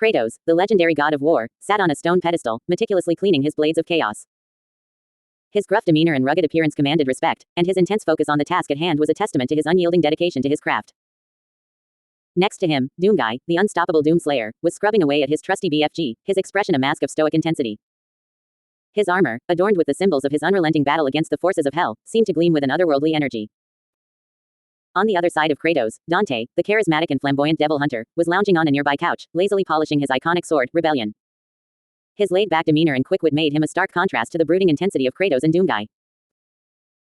Kratos, the legendary god of war, sat on a stone pedestal, meticulously cleaning his blades of chaos. His gruff demeanor and rugged appearance commanded respect, and his intense focus on the task at hand was a testament to his unyielding dedication to his craft. Next to him, Doomguy, the unstoppable Doomslayer, was scrubbing away at his trusty BFG, his expression a mask of stoic intensity. His armor, adorned with the symbols of his unrelenting battle against the forces of hell, seemed to gleam with an otherworldly energy. On the other side of Kratos, Dante, the charismatic and flamboyant devil hunter, was lounging on a nearby couch, lazily polishing his iconic sword, Rebellion. His laid-back demeanor and quick wit made him a stark contrast to the brooding intensity of Kratos and Doomguy.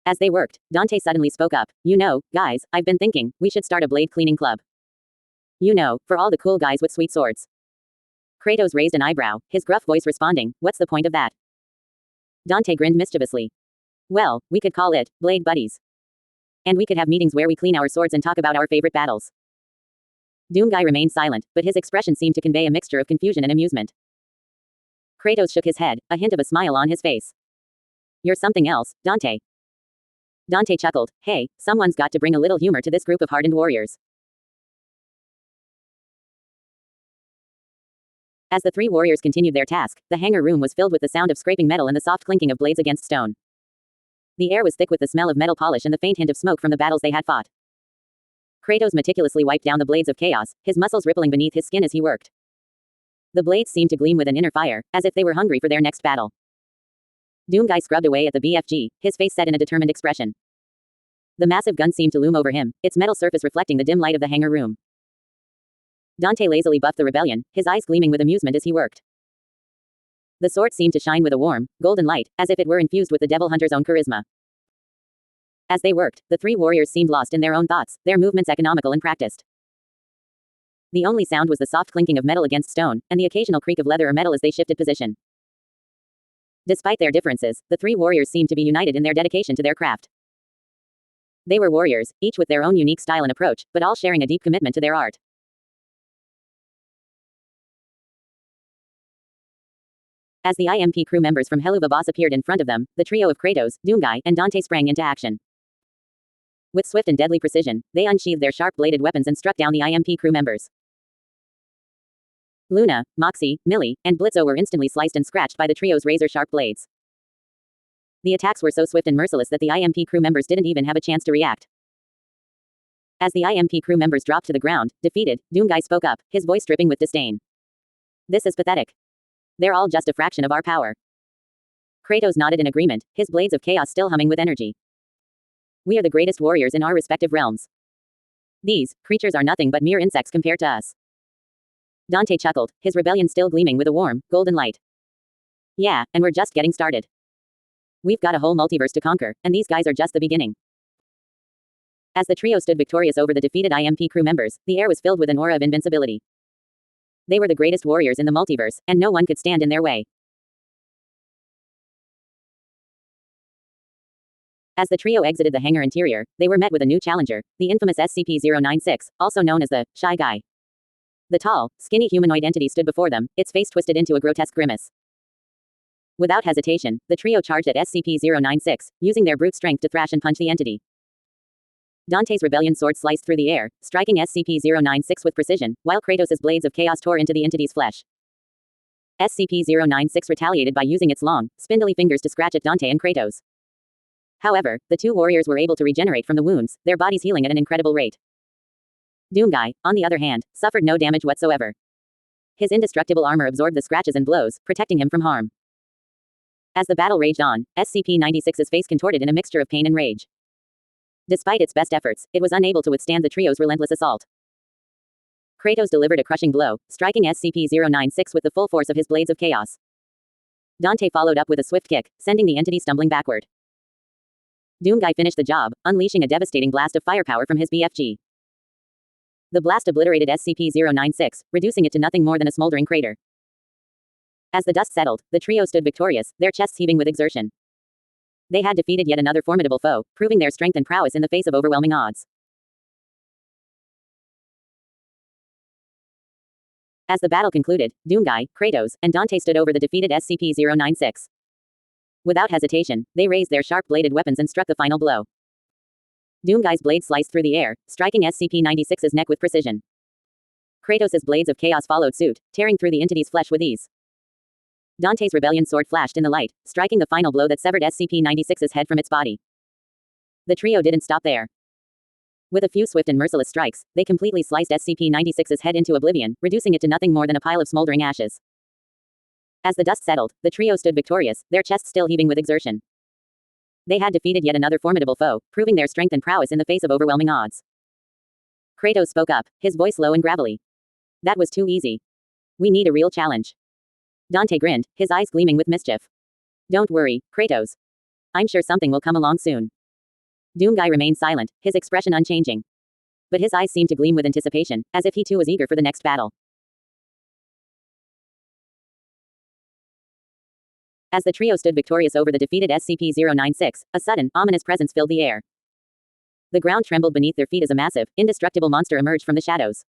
As they worked, Dante suddenly spoke up. "You know, guys, I've been thinking, we should start a blade cleaning club. You know, for all the cool guys with sweet swords." Kratos raised an eyebrow, his gruff voice responding, "What's the point of that?" Dante grinned mischievously. "Well, we could call it, Blade Buddies. And we could have meetings where we clean our swords and talk about our favorite battles." Doomguy remained silent, but his expression seemed to convey a mixture of confusion and amusement. Kratos shook his head, a hint of a smile on his face. "You're something else, Dante." Dante chuckled. "Hey, someone's got to bring a little humor to this group of hardened warriors." As the three warriors continued their task, the hangar room was filled with the sound of scraping metal and the soft clinking of blades against stone. The air was thick with the smell of metal polish and the faint hint of smoke from the battles they had fought. Kratos meticulously wiped down the blades of chaos, his muscles rippling beneath his skin as he worked. The blades seemed to gleam with an inner fire, as if they were hungry for their next battle. Doomguy scrubbed away at the BFG, his face set in a determined expression. The massive gun seemed to loom over him, its metal surface reflecting the dim light of the hangar room. Dante lazily buffed the Rebellion, his eyes gleaming with amusement as he worked. The sword seemed to shine with a warm, golden light, as if it were infused with the devil hunter's own charisma. As they worked, the three warriors seemed lost in their own thoughts, their movements economical and practiced. The only sound was the soft clinking of metal against stone, and the occasional creak of leather or metal as they shifted position. Despite their differences, the three warriors seemed to be united in their dedication to their craft. They were warriors, each with their own unique style and approach, but all sharing a deep commitment to their art. As the IMP crew members from Helluva Boss appeared in front of them, the trio of Kratos, Doomguy, and Dante sprang into action. With swift and deadly precision, they unsheathed their sharp-bladed weapons and struck down the IMP crew members. Luna, Moxie, Millie, and Blitzo were instantly sliced and scratched by the trio's razor-sharp blades. The attacks were so swift and merciless that the IMP crew members didn't even have a chance to react. As the IMP crew members dropped to the ground, defeated, Doomguy spoke up, his voice dripping with disdain. "This is pathetic. They're all just a fraction of our power." Kratos nodded in agreement, his blades of chaos still humming with energy. "We are the greatest warriors in our respective realms. These creatures are nothing but mere insects compared to us." Dante chuckled, his rebellion still gleaming with a warm, golden light. "Yeah, and we're just getting started. We've got a whole multiverse to conquer, and these guys are just the beginning." As the trio stood victorious over the defeated IMP crew members, the air was filled with an aura of invincibility. They were the greatest warriors in the multiverse, and no one could stand in their way. As the trio exited the hangar interior, they were met with a new challenger, the infamous SCP-096, also known as the Shy Guy. The tall, skinny humanoid entity stood before them, its face twisted into a grotesque grimace. Without hesitation, the trio charged at SCP-096, using their brute strength to thrash and punch the entity. Dante's rebellion sword sliced through the air, striking SCP-096 with precision, while Kratos' blades of chaos tore into the entity's flesh. SCP-096 retaliated by using its long, spindly fingers to scratch at Dante and Kratos. However, the two warriors were able to regenerate from the wounds, their bodies healing at an incredible rate. Doomguy, on the other hand, suffered no damage whatsoever. His indestructible armor absorbed the scratches and blows, protecting him from harm. As the battle raged on, SCP-96's face contorted in a mixture of pain and rage. Despite its best efforts, it was unable to withstand the trio's relentless assault. Kratos delivered a crushing blow, striking SCP-096 with the full force of his blades of chaos. Dante followed up with a swift kick, sending the entity stumbling backward. Doomguy finished the job, unleashing a devastating blast of firepower from his BFG. The blast obliterated SCP-096, reducing it to nothing more than a smoldering crater. As the dust settled, the trio stood victorious, their chests heaving with exertion. They had defeated yet another formidable foe, proving their strength and prowess in the face of overwhelming odds. As the battle concluded, Doomguy, Kratos, and Dante stood over the defeated SCP-096. Without hesitation, they raised their sharp-bladed weapons and struck the final blow. Doomguy's blade sliced through the air, striking SCP-96's neck with precision. Kratos' blades of chaos followed suit, tearing through the entity's flesh with ease. Dante's rebellion sword flashed in the light, striking the final blow that severed SCP-96's head from its body. The trio didn't stop there. With a few swift and merciless strikes, they completely sliced SCP-96's head into oblivion, reducing it to nothing more than a pile of smoldering ashes. As the dust settled, the trio stood victorious, their chests still heaving with exertion. They had defeated yet another formidable foe, proving their strength and prowess in the face of overwhelming odds. Kratos spoke up, his voice low and gravelly. That was too easy. We need a real challenge. Dante grinned, his eyes gleaming with mischief. Don't worry, Kratos. I'm sure something will come along soon. Doomguy remained silent, his expression unchanging. But his eyes seemed to gleam with anticipation, as if he too was eager for the next battle. As the trio stood victorious over the defeated SCP-096, a sudden, ominous presence filled the air. The ground trembled beneath their feet as a massive, indestructible monster emerged from the shadows.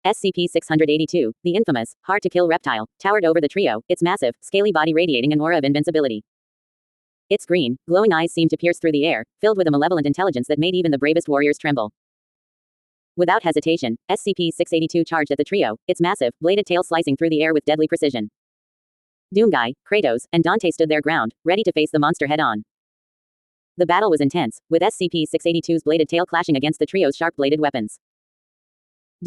SCP-682, the infamous, hard-to-kill reptile, towered over the trio, its massive, scaly body radiating an aura of invincibility. Its green, glowing eyes seemed to pierce through the air, filled with a malevolent intelligence that made even the bravest warriors tremble. Without hesitation, SCP-682 charged at the trio, its massive, bladed tail slicing through the air with deadly precision. Doomguy, Kratos, and Dante stood their ground, ready to face the monster head-on. The battle was intense, with SCP-682's bladed tail clashing against the trio's sharp-bladed weapons.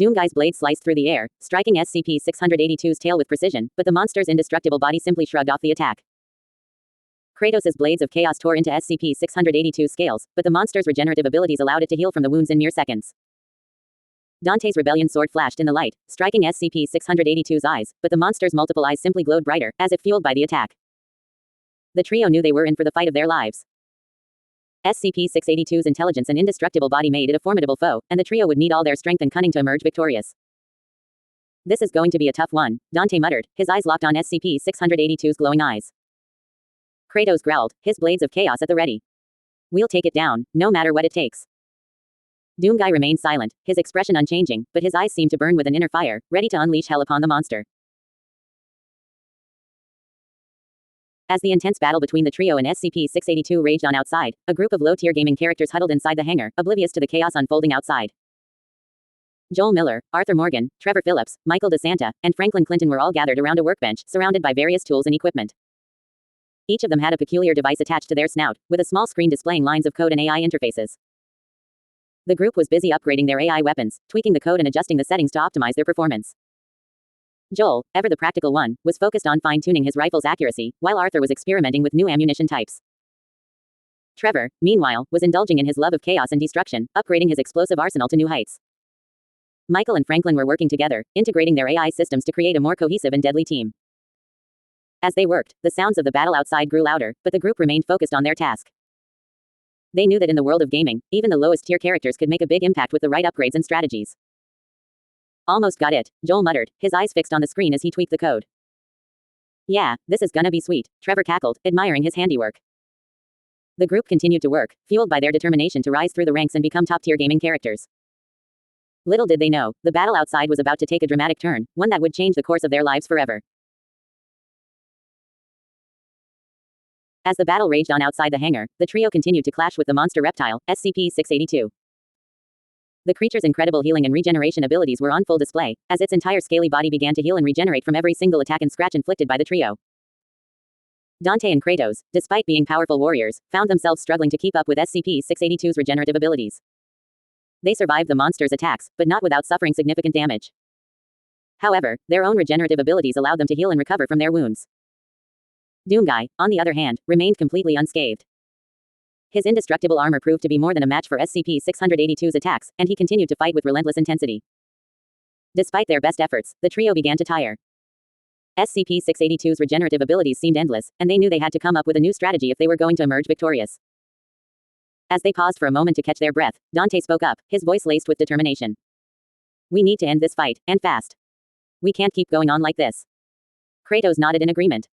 Doomguy's blade sliced through the air, striking SCP-682's tail with precision, but the monster's indestructible body simply shrugged off the attack. Kratos' blades of chaos tore into SCP-682's scales, but the monster's regenerative abilities allowed it to heal from the wounds in mere seconds. Dante's rebellion sword flashed in the light, striking SCP-682's eyes, but the monster's multiple eyes simply glowed brighter, as if fueled by the attack. The trio knew they were in for the fight of their lives. SCP-682's intelligence and indestructible body made it a formidable foe, and the trio would need all their strength and cunning to emerge victorious. This is going to be a tough one, Dante muttered, his eyes locked on SCP-682's glowing eyes. Kratos growled, his blades of chaos at the ready. We'll take it down, no matter what it takes. Doomguy remained silent, his expression unchanging, but his eyes seemed to burn with an inner fire, ready to unleash hell upon the monster. As the intense battle between the trio and SCP-682 raged on outside, a group of low-tier gaming characters huddled inside the hangar, oblivious to the chaos unfolding outside. Joel Miller, Arthur Morgan, Trevor Phillips, Michael DeSanta, and Franklin Clinton were all gathered around a workbench, surrounded by various tools and equipment. Each of them had a peculiar device attached to their snout, with a small screen displaying lines of code and AI interfaces. The group was busy upgrading their AI weapons, tweaking the code and adjusting the settings to optimize their performance. Joel, ever the practical one, was focused on fine-tuning his rifle's accuracy, while Arthur was experimenting with new ammunition types. Trevor, meanwhile, was indulging in his love of chaos and destruction, upgrading his explosive arsenal to new heights. Michael and Franklin were working together, integrating their AI systems to create a more cohesive and deadly team. As they worked, the sounds of the battle outside grew louder, but the group remained focused on their task. They knew that in the world of gaming, even the lowest-tier characters could make a big impact with the right upgrades and strategies. Almost got it, Joel muttered, his eyes fixed on the screen as he tweaked the code. Yeah, this is gonna be sweet, Trevor cackled, admiring his handiwork. The group continued to work, fueled by their determination to rise through the ranks and become top-tier gaming characters. Little did they know, the battle outside was about to take a dramatic turn, one that would change the course of their lives forever. As the battle raged on outside the hangar, the trio continued to clash with the monster reptile, SCP-682. The creature's incredible healing and regeneration abilities were on full display, as its entire scaly body began to heal and regenerate from every single attack and scratch inflicted by the trio. Dante and Kratos, despite being powerful warriors, found themselves struggling to keep up with SCP-682's regenerative abilities. They survived the monster's attacks, but not without suffering significant damage. However, their own regenerative abilities allowed them to heal and recover from their wounds. Doomguy, on the other hand, remained completely unscathed. His indestructible armor proved to be more than a match for SCP-682's attacks, and he continued to fight with relentless intensity. Despite their best efforts, the trio began to tire. SCP-682's regenerative abilities seemed endless, and they knew they had to come up with a new strategy if they were going to emerge victorious. As they paused for a moment to catch their breath, Dante spoke up, his voice laced with determination. We need to end this fight, and fast. We can't keep going on like this. Kratos nodded in agreement.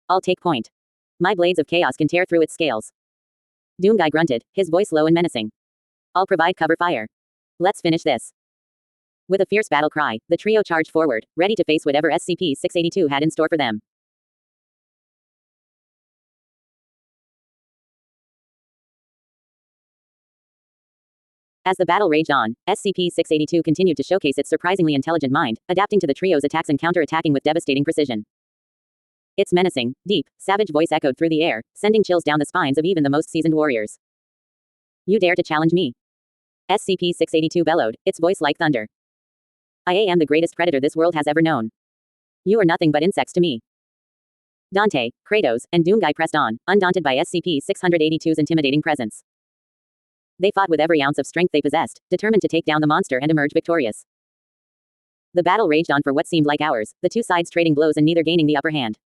I'll take point. My blades of chaos can tear through its scales. Doomguy grunted, his voice low and menacing. I'll provide cover fire. Let's finish this. With a fierce battle cry, the trio charged forward, ready to face whatever SCP-682 had in store for them. As the battle raged on, SCP-682 continued to showcase its surprisingly intelligent mind, adapting to the trio's attacks and counter-attacking with devastating precision. Its menacing, deep, savage voice echoed through the air, sending chills down the spines of even the most seasoned warriors. "You dare to challenge me?" SCP-682 bellowed, its voice like thunder. "I am the greatest predator this world has ever known. You are nothing but insects to me." Dante, Kratos, and Doomguy pressed on, undaunted by SCP-682's intimidating presence. They fought with every ounce of strength they possessed, determined to take down the monster and emerge victorious. The battle raged on for what seemed like hours, the two sides trading blows and neither gaining the upper hand.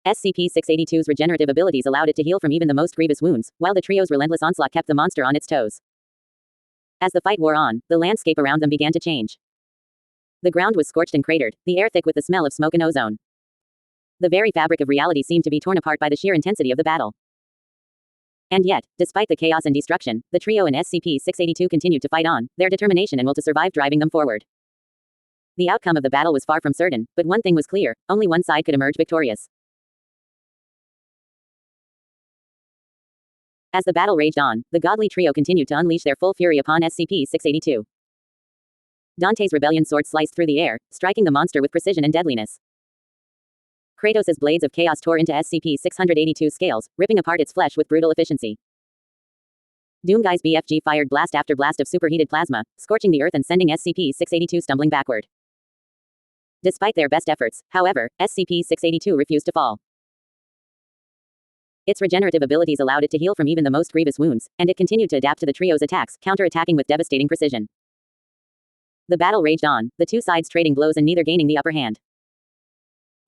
SCP-682's regenerative abilities allowed it to heal from even the most grievous wounds, while the trio's relentless onslaught kept the monster on its toes. As the fight wore on, the landscape around them began to change. The ground was scorched and cratered, the air thick with the smell of smoke and ozone. The very fabric of reality seemed to be torn apart by the sheer intensity of the battle. And yet, despite the chaos and destruction, the trio and SCP-682 continued to fight on, their determination and will to survive driving them forward. The outcome of the battle was far from certain, but one thing was clear: only one side could emerge victorious. As the battle raged on, the godly trio continued to unleash their full fury upon SCP-682. Dante's rebellion sword sliced through the air, striking the monster with precision and deadliness. Kratos' blades of chaos tore into SCP-682's scales, ripping apart its flesh with brutal efficiency. Doomguy's BFG fired blast after blast of superheated plasma, scorching the earth and sending SCP-682 stumbling backward. Despite their best efforts, however, SCP-682 refused to fall. Its regenerative abilities allowed it to heal from even the most grievous wounds, and it continued to adapt to the trio's attacks, counter-attacking with devastating precision. The battle raged on, the two sides trading blows and neither gaining the upper hand.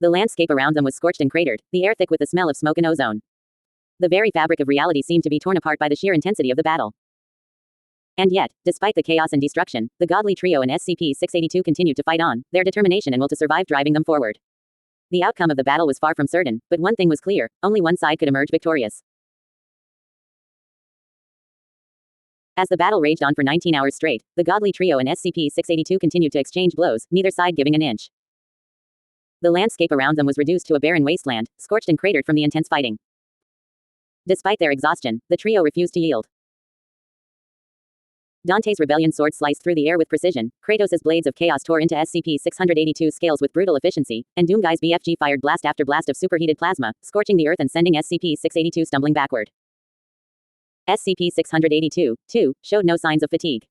The landscape around them was scorched and cratered, the air thick with the smell of smoke and ozone. The very fabric of reality seemed to be torn apart by the sheer intensity of the battle. And yet, despite the chaos and destruction, the godly trio and SCP-682 continued to fight on, their determination and will to survive driving them forward. The outcome of the battle was far from certain, but one thing was clear: only one side could emerge victorious. As the battle raged on for 19 hours straight, the godly trio and SCP-682 continued to exchange blows, neither side giving an inch. The landscape around them was reduced to a barren wasteland, scorched and cratered from the intense fighting. Despite their exhaustion, the trio refused to yield. Dante's rebellion sword sliced through the air with precision, Kratos' blades of chaos tore into SCP-682's scales with brutal efficiency, and Doomguy's BFG fired blast after blast of superheated plasma, scorching the earth and sending SCP-682 stumbling backward. SCP-682, too, showed no signs of fatigue.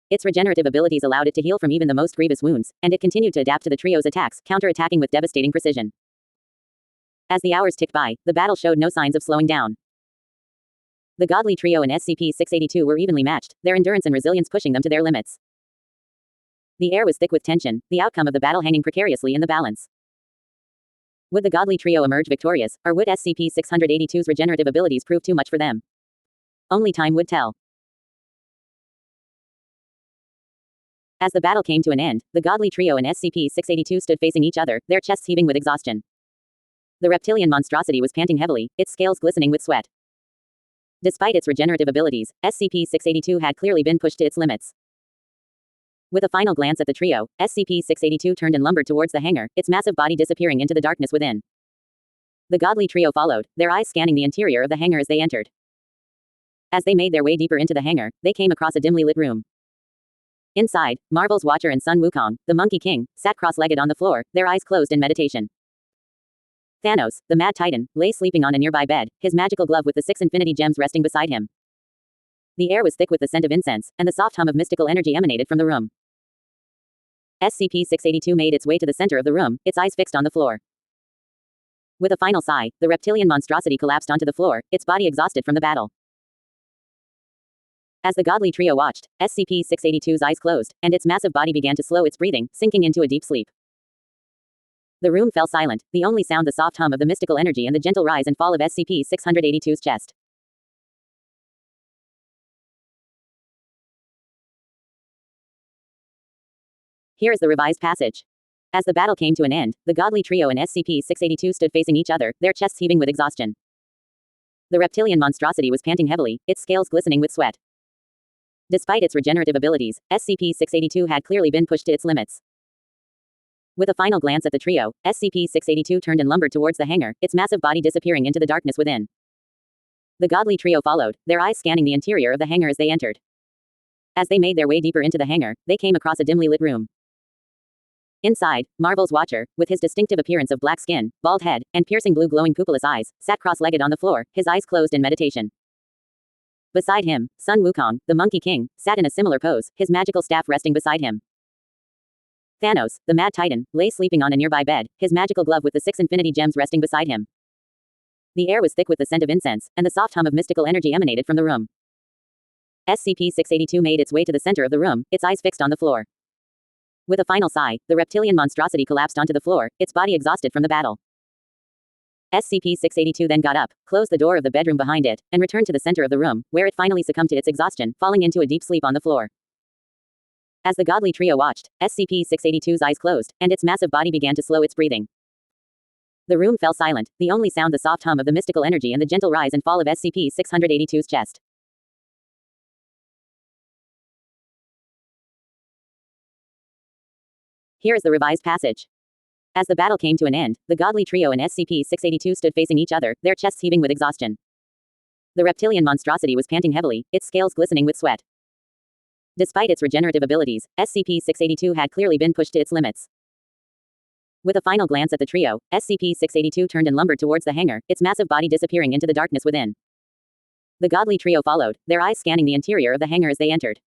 Its regenerative abilities allowed it to heal from even the most grievous wounds, and it continued to adapt to the trio's attacks, counter-attacking with devastating precision. As the hours ticked by, the battle showed no signs of slowing down. The godly trio and SCP-682 were evenly matched, their endurance and resilience pushing them to their limits. The air was thick with tension, the outcome of the battle hanging precariously in the balance. Would the godly trio emerge victorious, or would SCP-682's regenerative abilities prove too much for them? Only time would tell. As the battle came to an end, the godly trio and SCP-682 stood facing each other, their chests heaving with exhaustion. The reptilian monstrosity was panting heavily, its scales glistening with sweat. Despite its regenerative abilities, SCP-682 had clearly been pushed to its limits. With a final glance at the trio, SCP-682 turned and lumbered towards the hangar, its massive body disappearing into the darkness within. The godly trio followed, their eyes scanning the interior of the hangar as they entered. As they made their way deeper into the hangar, they came across a dimly lit room. Inside, Marvel's Watcher and son Wukong, the Monkey King, sat cross-legged on the floor, their eyes closed in meditation. Thanos, the Mad Titan, lay sleeping on a nearby bed, his magical glove with the 6 infinity gems resting beside him. The air was thick with the scent of incense, and the soft hum of mystical energy emanated from the room. SCP-682 made its way to the center of the room, its eyes fixed on the floor. With a final sigh, the reptilian monstrosity collapsed onto the floor, its body exhausted from the battle. As the godly trio watched, SCP-682's eyes closed, and its massive body began to slow its breathing, sinking into a deep sleep. The room fell silent, the only sound the soft hum of the mystical energy and the gentle rise and fall of SCP-682's chest. Here is the revised passage. As the battle came to an end, the godly trio and SCP-682 stood facing each other, their chests heaving with exhaustion. The reptilian monstrosity was panting heavily, its scales glistening with sweat. Despite its regenerative abilities, SCP-682 had clearly been pushed to its limits. With a final glance at the trio, SCP-682 turned and lumbered towards the hangar, its massive body disappearing into the darkness within. The godly trio followed, their eyes scanning the interior of the hangar as they entered. As they made their way deeper into the hangar, they came across a dimly lit room. Inside, Marvel's Watcher, with his distinctive appearance of black skin, bald head, and piercing blue glowing pupilless eyes, sat cross-legged on the floor, his eyes closed in meditation. Beside him, Sun Wukong, the Monkey King, sat in a similar pose, his magical staff resting beside him. Thanos, the Mad Titan, lay sleeping on a nearby bed, his magical glove with the 6 infinity gems resting beside him. The air was thick with the scent of incense, and the soft hum of mystical energy emanated from the room. SCP-682 made its way to the center of the room, its eyes fixed on the floor. With a final sigh, the reptilian monstrosity collapsed onto the floor, its body exhausted from the battle. SCP-682 then got up, closed the door of the bedroom behind it, and returned to the center of the room, where it finally succumbed to its exhaustion, falling into a deep sleep on the floor. As the godly trio watched, SCP-682's eyes closed, and its massive body began to slow its breathing. The room fell silent, the only sound the soft hum of the mystical energy and the gentle rise and fall of SCP-682's chest. Here is the revised passage. As the battle came to an end, the godly trio and SCP-682 stood facing each other, their chests heaving with exhaustion. The reptilian monstrosity was panting heavily, its scales glistening with sweat. Despite its regenerative abilities, SCP-682 had clearly been pushed to its limits. With a final glance at the trio, SCP-682 turned and lumbered towards the hangar, its massive body disappearing into the darkness within. The godly trio followed, their eyes scanning the interior of the hangar as they entered.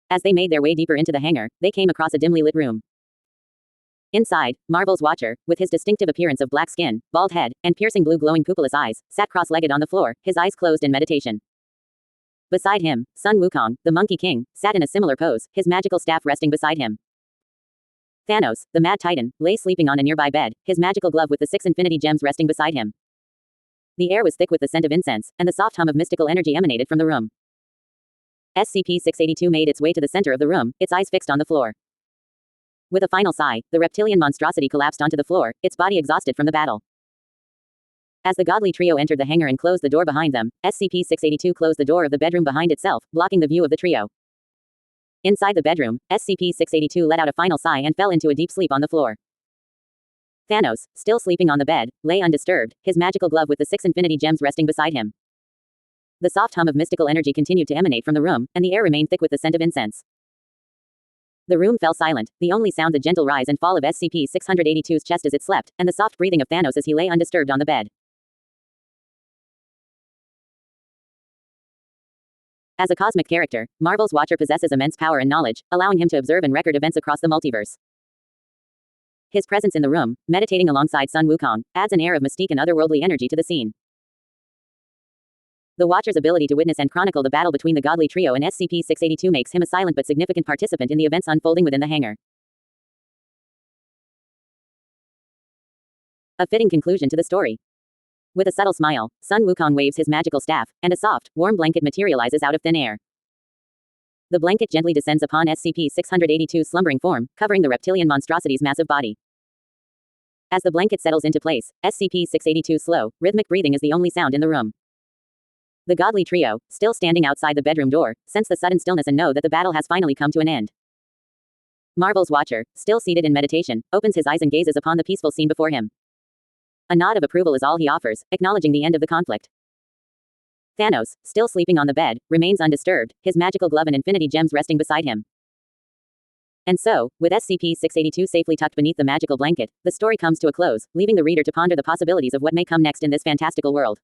As they made their way deeper into the hangar, they came across a dimly lit room. Inside, Marvel's Watcher, with his distinctive appearance of black skin, bald head, and piercing blue glowing pupilless eyes, sat cross-legged on the floor, his eyes closed in meditation. Beside him, Sun Wukong, the Monkey King, sat in a similar pose, his magical staff resting beside him. Thanos, the Mad Titan, lay sleeping on a nearby bed, his magical glove with the 6 infinity gems resting beside him. The air was thick with the scent of incense, and the soft hum of mystical energy emanated from the room. SCP-682 made its way to the center of the room, its eyes fixed on the floor. With a final sigh, the reptilian monstrosity collapsed onto the floor, its body exhausted from the battle. As the godly trio entered the hangar and closed the door behind them, SCP-682 closed the door of the bedroom behind itself, blocking the view of the trio. Inside the bedroom, SCP-682 let out a final sigh and fell into a deep sleep on the floor. Thanos, still sleeping on the bed, lay undisturbed, his magical glove with the 6 infinity gems resting beside him. The soft hum of mystical energy continued to emanate from the room, and the air remained thick with the scent of incense. The room fell silent, the only sound the gentle rise and fall of SCP-682's chest as it slept, and the soft breathing of Thanos as he lay undisturbed on the bed. As a cosmic character, Marvel's Watcher possesses immense power and knowledge, allowing him to observe and record events across the multiverse. His presence in the room, meditating alongside Sun Wukong, adds an air of mystique and otherworldly energy to the scene. The Watcher's ability to witness and chronicle the battle between the godly trio and SCP-682 makes him a silent but significant participant in the events unfolding within the hangar. A fitting conclusion to the story. With a subtle smile, Sun Wukong waves his magical staff, and a soft, warm blanket materializes out of thin air. The blanket gently descends upon SCP-682's slumbering form, covering the reptilian monstrosity's massive body. As the blanket settles into place, SCP-682's slow, rhythmic breathing is the only sound in the room. The godly trio, still standing outside the bedroom door, sense the sudden stillness and know that the battle has finally come to an end. Marvel's Watcher, still seated in meditation, opens his eyes and gazes upon the peaceful scene before him. A nod of approval is all he offers, acknowledging the end of the conflict. Thanos, still sleeping on the bed, remains undisturbed, his magical glove and infinity gems resting beside him. And so, with SCP-682 safely tucked beneath the magical blanket, the story comes to a close, leaving the reader to ponder the possibilities of what may come next in this fantastical world.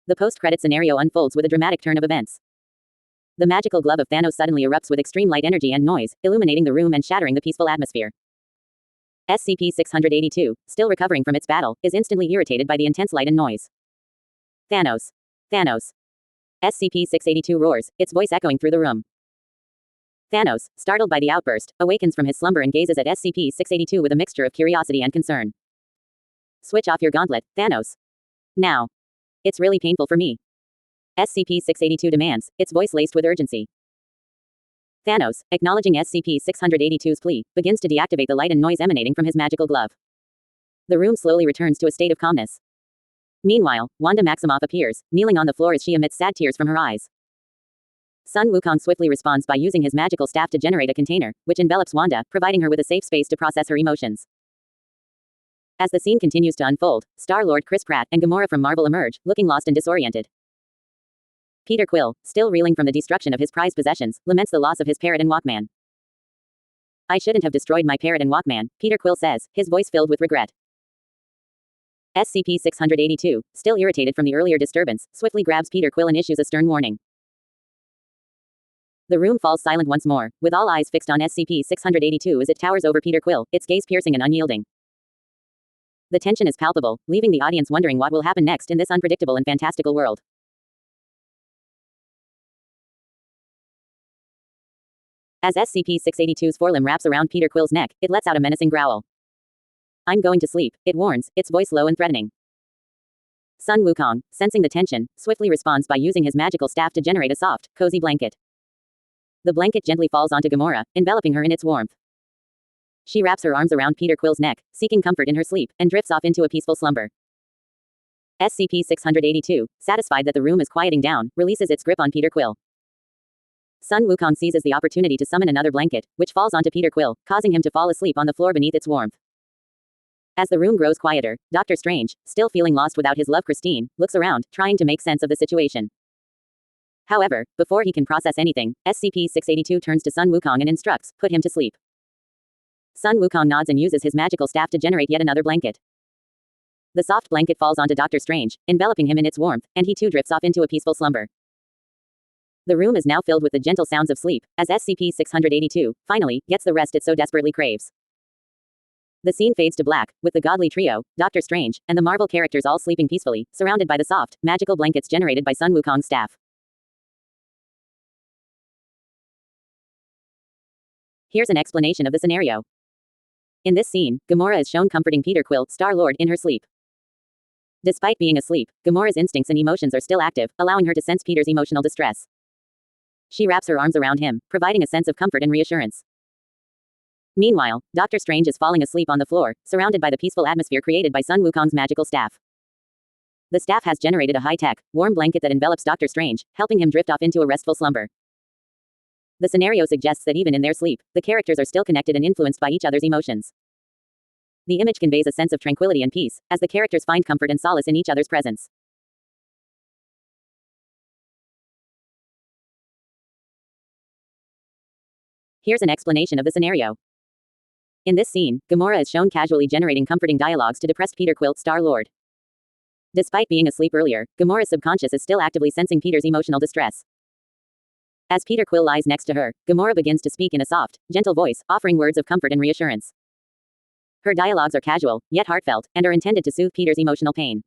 The post-credit scenario unfolds with a dramatic turn of events. The magical glove of Thanos suddenly erupts with extreme light energy and noise, illuminating the room and shattering the peaceful atmosphere. SCP-682, still recovering from its battle, is instantly irritated by the intense light and noise. Thanos. Thanos. SCP-682 roars, its voice echoing through the room. Thanos, startled by the outburst, awakens from his slumber and gazes at SCP-682 with a mixture of curiosity and concern. Switch off your gauntlet, Thanos. Now. It's really painful for me. SCP-682 demands, its voice laced with urgency. Thanos, acknowledging SCP-682's plea, begins to deactivate the light and noise emanating from his magical glove. The room slowly returns to a state of calmness. Meanwhile, Wanda Maximoff appears, kneeling on the floor as she emits sad tears from her eyes. Sun Wukong swiftly responds by using his magical staff to generate a container, which envelops Wanda, providing her with a safe space to process her emotions. As the scene continues to unfold, Star-Lord Chris Pratt and Gamora from Marvel emerge, looking lost and disoriented. Peter Quill, still reeling from the destruction of his prized possessions, laments the loss of his parrot and Walkman. "I shouldn't have destroyed my parrot and Walkman," Peter Quill says, his voice filled with regret. SCP-682, still irritated from the earlier disturbance, swiftly grabs Peter Quill and issues a stern warning. The room falls silent once more, with all eyes fixed on SCP-682 as it towers over Peter Quill, its gaze piercing and unyielding. The tension is palpable, leaving the audience wondering what will happen next in this unpredictable and fantastical world. As SCP-682's forelimb wraps around Peter Quill's neck, it lets out a menacing growl. "I'm going to sleep," it warns, its voice low and threatening. Sun Wukong, sensing the tension, swiftly responds by using his magical staff to generate a soft, cozy blanket. The blanket gently falls onto Gamora, enveloping her in its warmth. She wraps her arms around Peter Quill's neck, seeking comfort in her sleep, and drifts off into a peaceful slumber. SCP-682, satisfied that the room is quieting down, releases its grip on Peter Quill. Sun Wukong seizes the opportunity to summon another blanket, which falls onto Peter Quill, causing him to fall asleep on the floor beneath its warmth. As the room grows quieter, Doctor Strange, still feeling lost without his love Christine, looks around, trying to make sense of the situation. However, before he can process anything, SCP-682 turns to Sun Wukong and instructs, "Put him to sleep." Sun Wukong nods and uses his magical staff to generate yet another blanket. The soft blanket falls onto Doctor Strange, enveloping him in its warmth, and he too drifts off into a peaceful slumber. The room is now filled with the gentle sounds of sleep, as SCP-682, finally, gets the rest it so desperately craves. The scene fades to black, with the godly trio, Doctor Strange, and the Marvel characters all sleeping peacefully, surrounded by the soft, magical blankets generated by Sun Wukong's staff. Here's an explanation of the scenario. In this scene, Gamora is shown comforting Peter Quill, Star-Lord, in her sleep. Despite being asleep, Gamora's instincts and emotions are still active, allowing her to sense Peter's emotional distress. She wraps her arms around him, providing a sense of comfort and reassurance. Meanwhile, Doctor Strange is falling asleep on the floor, surrounded by the peaceful atmosphere created by Sun Wukong's magical staff. The staff has generated a high-tech, warm blanket that envelops Doctor Strange, helping him drift off into a restful slumber. The scenario suggests that even in their sleep, the characters are still connected and influenced by each other's emotions. The image conveys a sense of tranquility and peace, as the characters find comfort and solace in each other's presence. Here's an explanation of the scenario. In this scene, Gamora is shown casually generating comforting dialogues to depressed Peter Quill, Star-Lord. Despite being asleep earlier, Gamora's subconscious is still actively sensing Peter's emotional distress. As Peter Quill lies next to her, Gamora begins to speak in a soft, gentle voice, offering words of comfort and reassurance. Her dialogues are casual, yet heartfelt, and are intended to soothe Peter's emotional pain.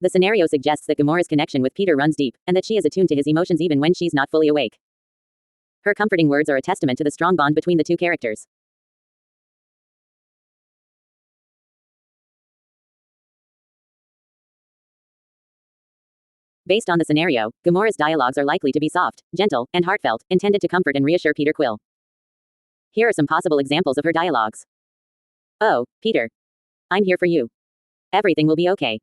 The scenario suggests that Gamora's connection with Peter runs deep, and that she is attuned to his emotions even when she's not fully awake. Her comforting words are a testament to the strong bond between the two characters. Based on the scenario, Gamora's dialogues are likely to be soft, gentle, and heartfelt, intended to comfort and reassure Peter Quill. Here are some possible examples of her dialogues. "Oh, Peter. I'm here for you. Everything will be okay.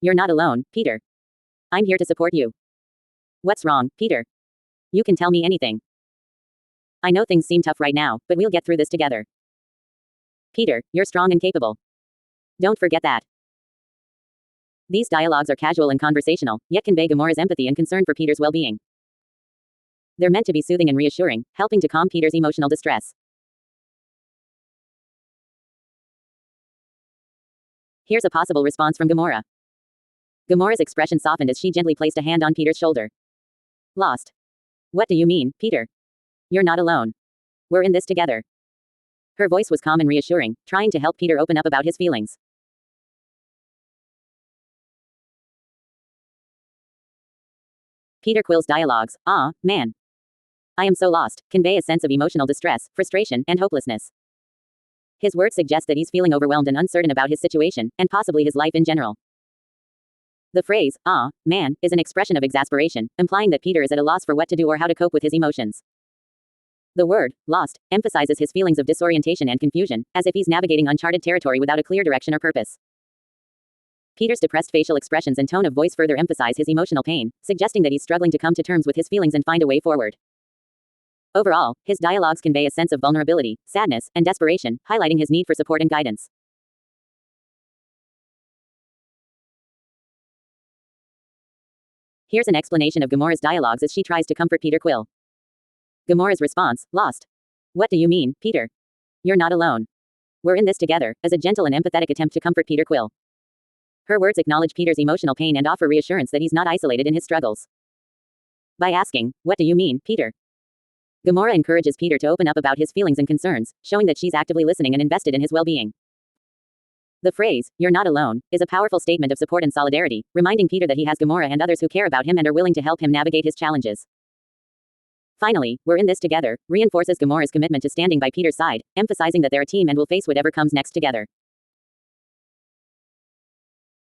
You're not alone, Peter. I'm here to support you. What's wrong, Peter? You can tell me anything. I know things seem tough right now, but we'll get through this together. Peter, you're strong and capable. Don't forget that." These dialogues are casual and conversational, yet convey Gamora's empathy and concern for Peter's well-being. They're meant to be soothing and reassuring, helping to calm Peter's emotional distress. Here's a possible response from Gamora. Gamora's expression softened as she gently placed a hand on Peter's shoulder. "Lost? What do you mean, Peter? You're not alone. We're in this together." Her voice was calm and reassuring, trying to help Peter open up about his feelings. Peter Quill's dialogues, "Aw, man. I am so lost," convey a sense of emotional distress, frustration, and hopelessness. His words suggest that he's feeling overwhelmed and uncertain about his situation, and possibly his life in general. The phrase, "aw, man," is an expression of exasperation, implying that Peter is at a loss for what to do or how to cope with his emotions. The word, lost, emphasizes his feelings of disorientation and confusion, as if he's navigating uncharted territory without a clear direction or purpose. Peter's depressed facial expressions and tone of voice further emphasize his emotional pain, suggesting that he's struggling to come to terms with his feelings and find a way forward. Overall, his dialogues convey a sense of vulnerability, sadness, and desperation, highlighting his need for support and guidance. Here's an explanation of Gamora's dialogues as she tries to comfort Peter Quill. Gamora's response, lost. What do you mean, Peter? You're not alone. We're in this together, as a gentle and empathetic attempt to comfort Peter Quill. Her words acknowledge Peter's emotional pain and offer reassurance that he's not isolated in his struggles. By asking, what do you mean, Peter? Gamora encourages Peter to open up about his feelings and concerns, showing that she's actively listening and invested in his well-being. The phrase, you're not alone, is a powerful statement of support and solidarity, reminding Peter that he has Gamora and others who care about him and are willing to help him navigate his challenges. Finally, we're in this together, reinforces Gamora's commitment to standing by Peter's side, emphasizing that they're a team and will face whatever comes next together.